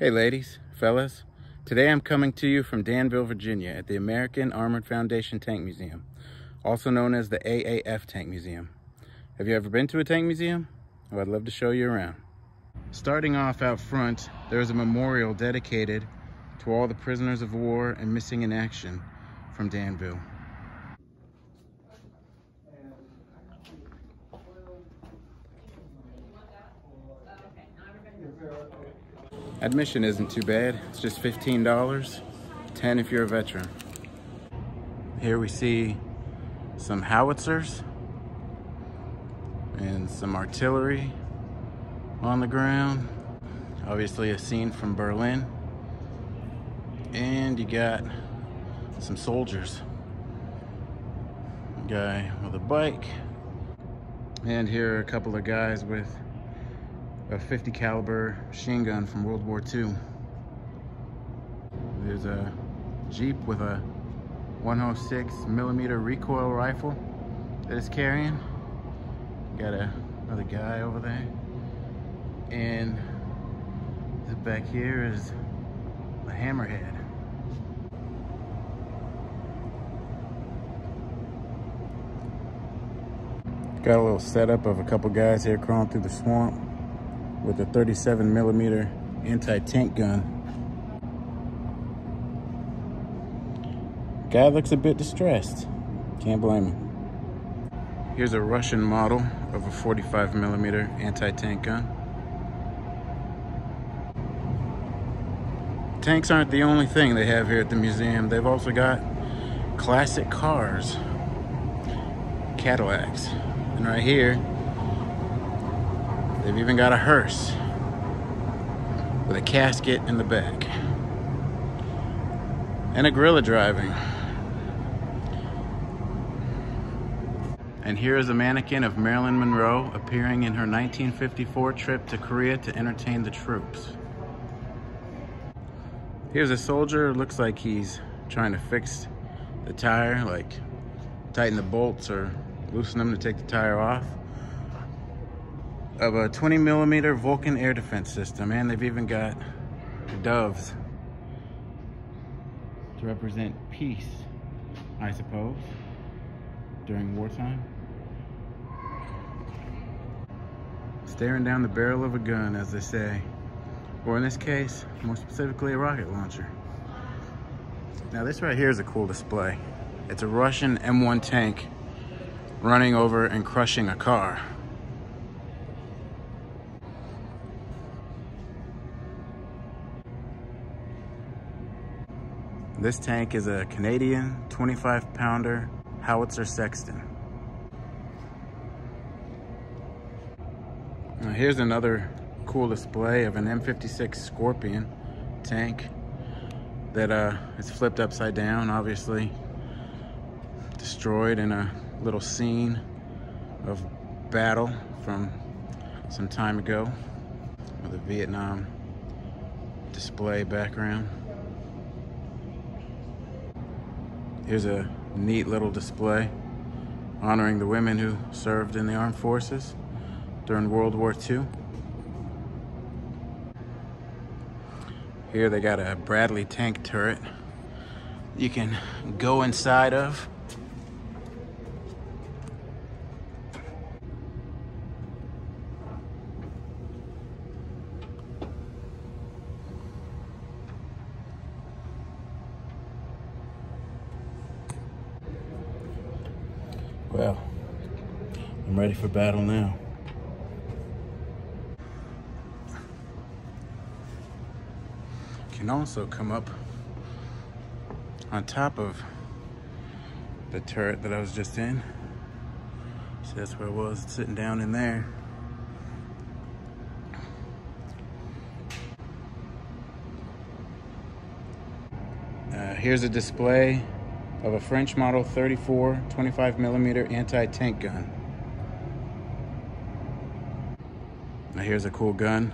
Hey ladies, fellas. Today I'm coming to you from Danville, Virginia at the American Armored Foundation Tank Museum, also known as the A.A.F Tank Museum. Have you ever been to a tank museum? Well, I'd love to show you around. Starting off out front, there's a memorial dedicated to all the prisoners of war and missing in action from Danville. Admission isn't too bad. It's just $15, $10 if you're a veteran. Here we see some howitzers and some artillery on the ground. Obviously a scene from Berlin. And you got some soldiers. A guy with a bike. And here are a couple of guys with a 50 caliber machine gun from World War II. There's a Jeep with a 106mm recoil rifle that it's carrying. Got another guy over there. And this back here is a hammerhead. Got a little setup of a couple guys here crawling through the swamp with a 37mm anti-tank gun. Guy looks a bit distressed. Can't blame him. Here's a Russian model of a 45mm anti-tank gun. Tanks aren't the only thing they have here at the museum. They've also got classic cars, Cadillacs. And right here, they've even got a hearse with a casket in the back and a guerrilla driving. And here is a mannequin of Marilyn Monroe appearing in her 1954 trip to Korea to entertain the troops. Here's a soldier, looks like he's trying to fix the tire, like tighten the bolts or loosen them to take the tire off of a 20mm Vulcan air defense system. And they've even got doves to represent peace, I suppose, during wartime. Staring down the barrel of a gun, as they say, or in this case, more specifically, a rocket launcher. Now this right here is a cool display. It's a Russian M1 tank running over and crushing a car. This tank is a Canadian 25-pounder howitzer Sexton. Now here's another cool display of an M56 Scorpion tank that is flipped upside down, obviously destroyed in a little scene of battle from some time ago with a Vietnam display background. Here's a neat little display honoring the women who served in the armed forces during World War II. Here they got a Bradley tank turret you can go inside of. Well, I'm ready for battle now. Can also come up on top of the turret that I was just in. So that's where I was, sitting down in there. Here's a display of a French model 34 25mm anti-tank gun. Now here's a cool gun.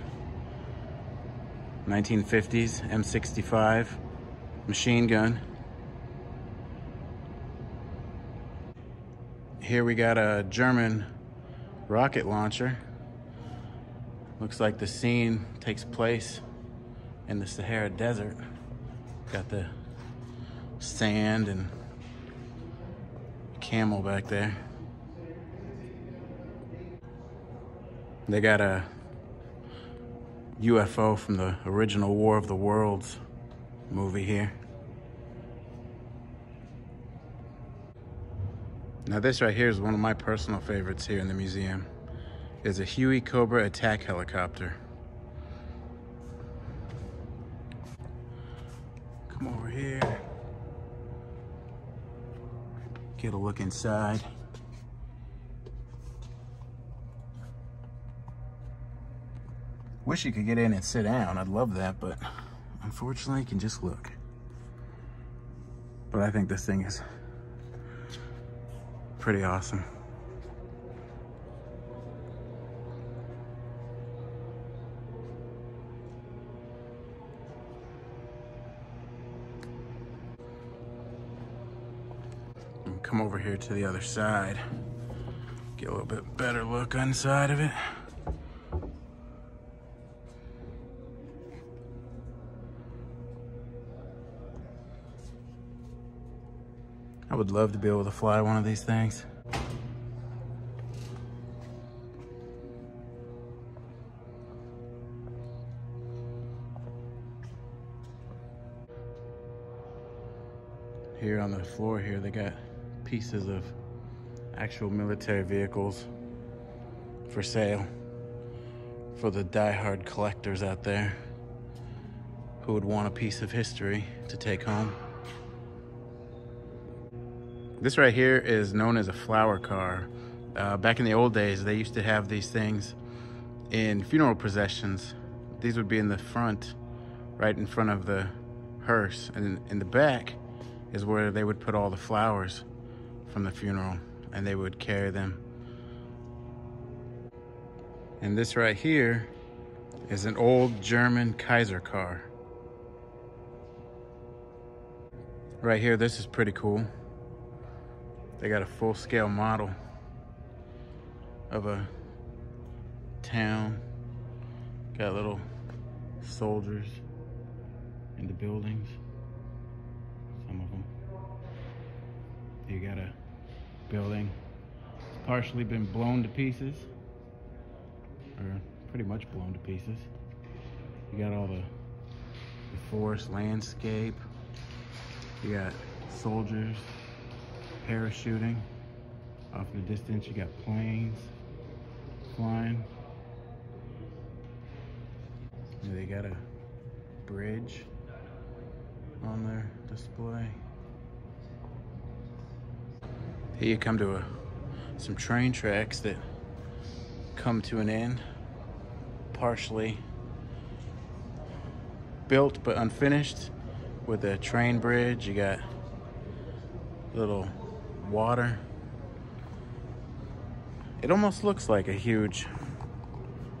1950s M65 machine gun. Here we got a German rocket launcher. Looks like the scene takes place in the Sahara Desert. Got the sand and camel back there. They got a UFO from the original War of the Worlds movie here. Now this right here is one of my personal favorites here in the museum. It's a Huey Cobra attack helicopter. Come over here. Get a look inside. Wish you could get in and sit down. I'd love that, but unfortunately you can just look. But I think this thing is pretty awesome. Come over here to the other side. Get a little bit better look inside of it. I would love to be able to fly one of these things. Here on the floor here, they got pieces of actual military vehicles for sale for the die-hard collectors out there who would want a piece of history to take home. This right here is known as a flower car. Back in the old days, they used to have these things in funeral processions. These would be in the front, right in front of the hearse, and in the back is where they would put all the flowers from the funeral, and they would carry them. And this right here is an old German Kaiser car. Right here, this is pretty cool. They got a full-scale model of a town. Got little soldiers in the buildings, some of them. You got a building. It's partially been blown to pieces, or pretty much blown to pieces. You got all the forest landscape. You got soldiers parachuting off in the distance. You got planes flying. And they got a bridge on their display. Here you come to some train tracks that come to an end, partially built but unfinished, with a train bridge. You got little water. It almost looks like a huge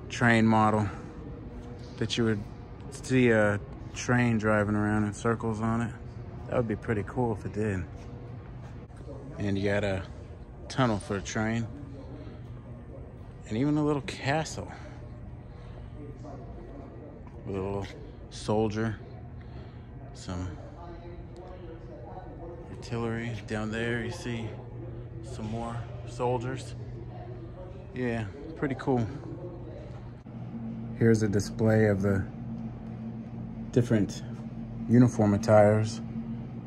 train model that you would see a train driving around in circles on it. That would be pretty cool if it did. And you got a tunnel for a train, and even a little castle with a little soldier, some artillery down there. You see some more soldiers. Yeah, pretty cool. Here's a display of the different uniform attires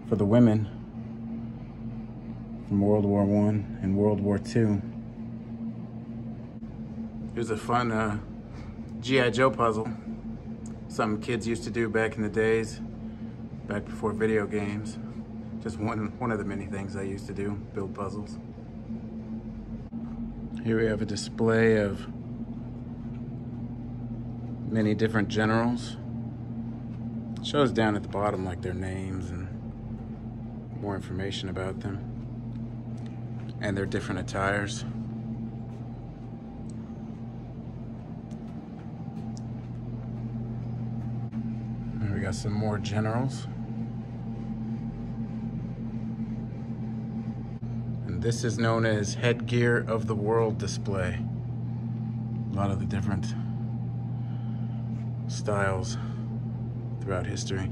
for the women from World War I and World War II. Here's a fun G.I. Joe puzzle. Something kids used to do back in the days, back before video games. Just one of the many things I used to do, build puzzles. Here we have a display of many different generals. It shows down at the bottom like their names and more information about them and their different attires. And we got some more generals. And this is known as Headgear of the World display. A lot of the different styles throughout history.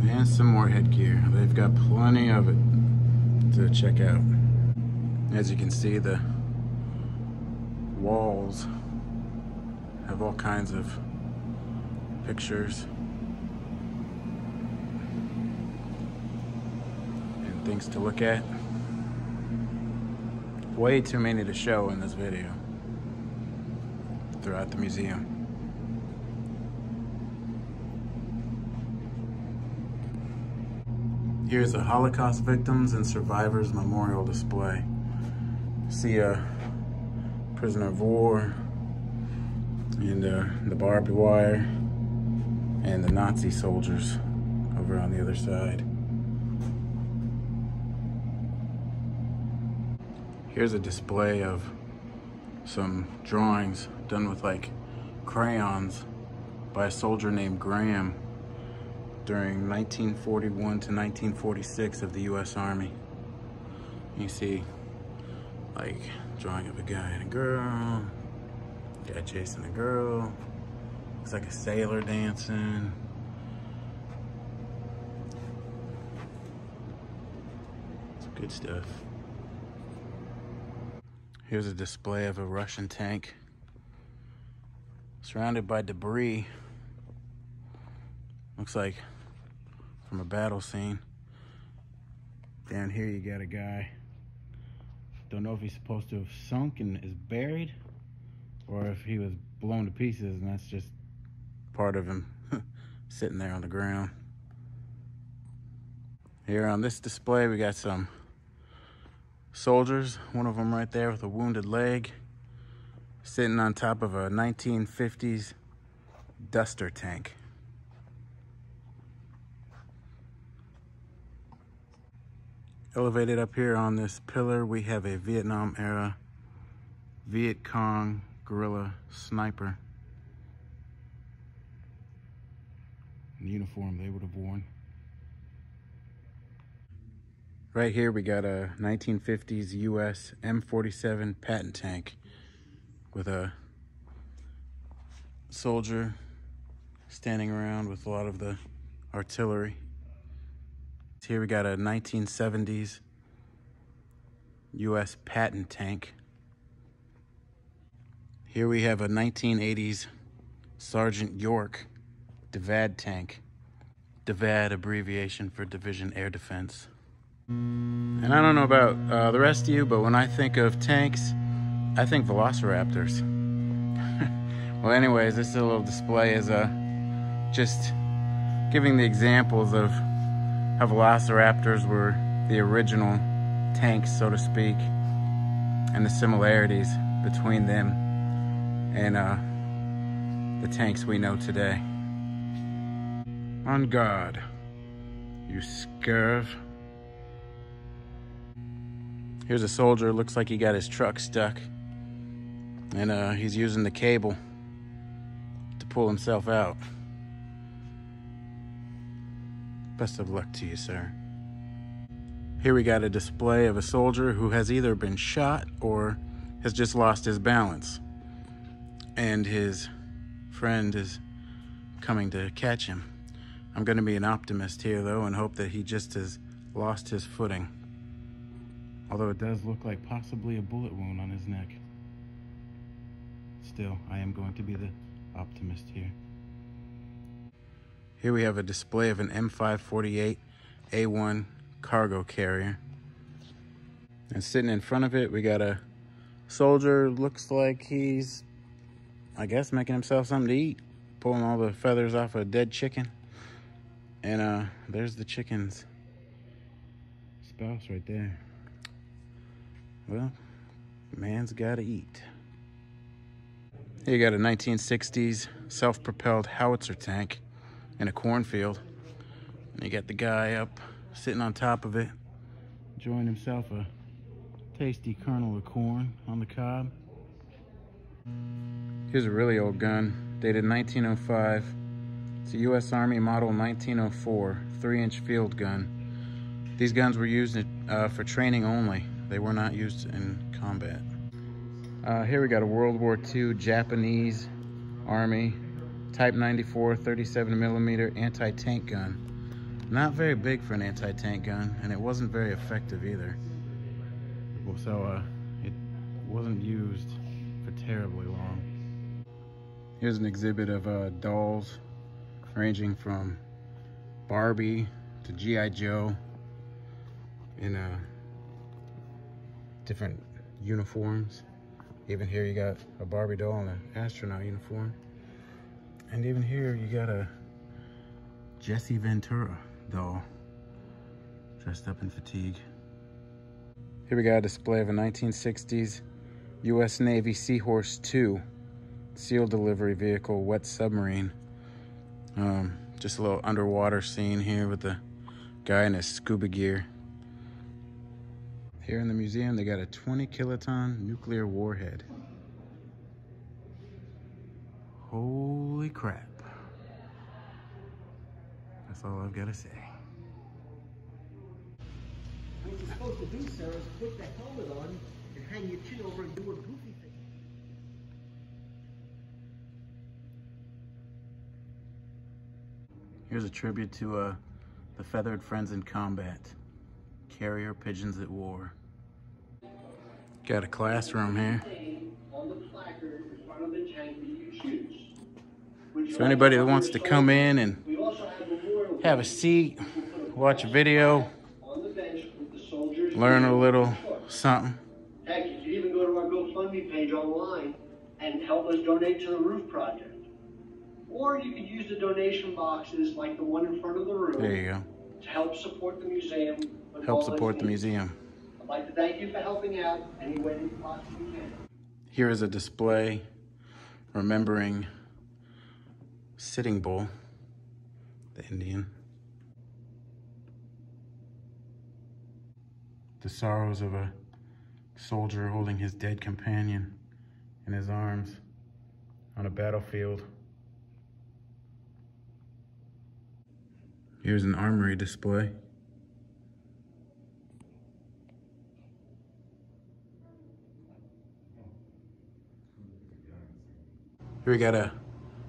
And some more headgear. They've got plenty of it to check out. As you can see, the walls have all kinds of pictures and things to look at. Way too many to show in this video throughout the museum. Here's a Holocaust Victims and Survivors Memorial Display. See a prisoner of war, and the barbed wire, and the Nazi soldiers over on the other side. Here's a display of some drawings done with like crayons by a soldier named Graham during 1941 to 1946 of the U.S. Army. You see like drawing of a guy and a girl, guy chasing a girl, looks like a sailor dancing. Some good stuff. Here's a display of a Russian tank surrounded by debris. Looks like from a battle scene. Down here you got a guy. Don't know if he's supposed to have sunk and is buried, or if he was blown to pieces and that's just part of him sitting there on the ground. Here on this display we got some soldiers, one of them right there with a wounded leg, sitting on top of a 1950s duster tank. Elevated up here on this pillar, we have a Vietnam era Viet Cong guerrilla sniper. The uniform they would have worn. Right here we got a 1950s US M47 Patton tank with a soldier standing around with a lot of the artillery. Here we got a 1970s US Patton tank. Here we have a 1980s Sergeant York DIVAD tank. DIVAD, abbreviation for Division Air Defense. And I don't know about the rest of you, but when I think of tanks, I think velociraptors. Well, anyways, this little display is just giving the examples of how velociraptors were the original tanks, so to speak, and the similarities between them and the tanks we know today. On guard, you scurv. Here's a soldier, looks like he got his truck stuck, and he's using the cable to pull himself out. Best of luck to you, sir. Here we got a display of a soldier who has either been shot or has just lost his balance, and his friend is coming to catch him. I'm going to be an optimist here, though, and hope that he just has lost his footing. Although it does look like possibly a bullet wound on his neck. Still, I am going to be the optimist here. Here we have a display of an M548 A1 cargo carrier. And sitting in front of it, we got a soldier. Looks like he's, I guess, making himself something to eat. Pulling all the feathers off a dead chicken. And there's the chicken's spouse right there. Well, man's gotta eat. Here you got a 1960s self-propelled howitzer tank in a cornfield. And you got the guy up, sitting on top of it, enjoying himself a tasty kernel of corn on the cob. Here's a really old gun, dated 1905, It's a U.S. Army Model 1904 3-inch field gun. These guns were used for training only. They were not used in combat. Here we got a World War II Japanese Army Type 94 37mm anti-tank gun. Not very big for an anti-tank gun, and it wasn't very effective either. So it wasn't used for terribly long. Here's an exhibit of dolls ranging from Barbie to G.I. Joe in different uniforms. Even here you got a Barbie doll in an astronaut uniform. And even here you got a Jesse Ventura doll dressed up in fatigue. Here we got a display of a 1960s U.S. Navy Seahorse II seal delivery vehicle, wet submarine. Just a little underwater scene here with the guy in his scuba gear. Here in the museum, they got a 20 kiloton nuclear warhead. Holy crap. That's all I've got to say. What you're supposed to do, sir, is put the helmet on and hang your chin over and do a goofy thing. Here's a tribute to the feathered friends in combat. Carrier pigeons at war. Got a classroom here. So anybody that wants to come in and have a seat, watch a video, learn a little something. Heck, you can even go to our GoFundMe page online and help us donate to the roof project. Or you could use the donation boxes like the one in front of the room. There you go. To help support the museum. Help support the museum. I'd like to thank you for helping out any way that you possibly can. Here is a display remembering Sitting Bull, the Indian. The sorrows of a soldier holding his dead companion in his arms on a battlefield. Here's an armory display. Here we got a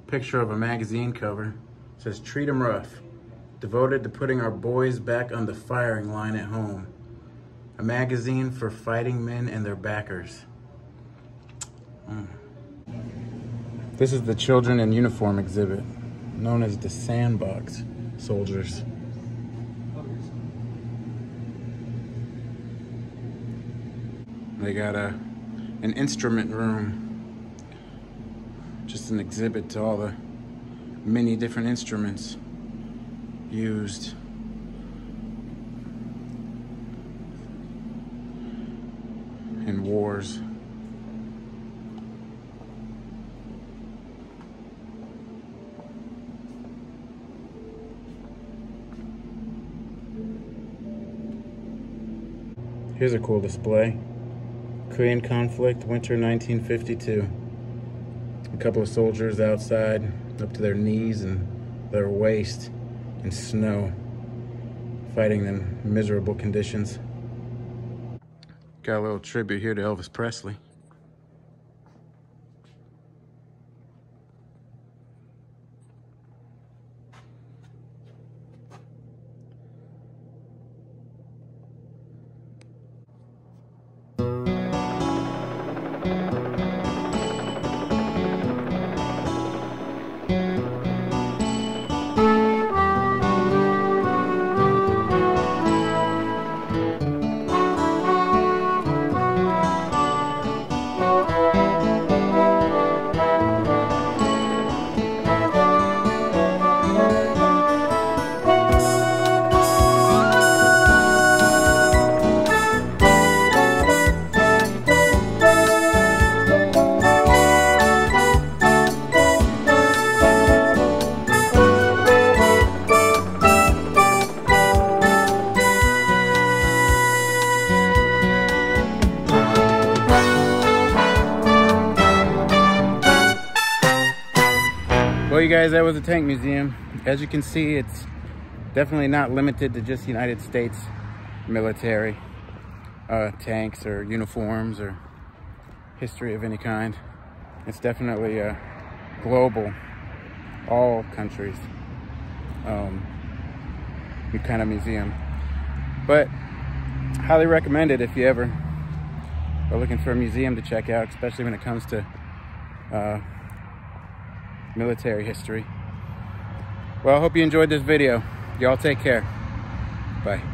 picture of a magazine cover. It says, "Treat 'em rough, devoted to putting our boys back on the firing line at home. A magazine for fighting men and their backers." This is the Children in Uniform exhibit, known as the Sandbox Soldiers. They got an instrument room, just an exhibit to all the many different instruments used. In wars. Here's a cool display. Korean conflict, winter 1952. A couple of soldiers outside, up to their knees and their waist in snow, fighting in miserable conditions. Got a little tribute here to Elvis Presley. Well, you guys, that was the tank museum. as you can see, it's definitely not limited to just United States military tanks or uniforms or history of any kind. It's definitely a global, all countries kind of museum. But highly recommend it if you ever are looking for a museum to check out, especially when it comes to military history. Well, I hope you enjoyed this video. Y'all take care. Bye.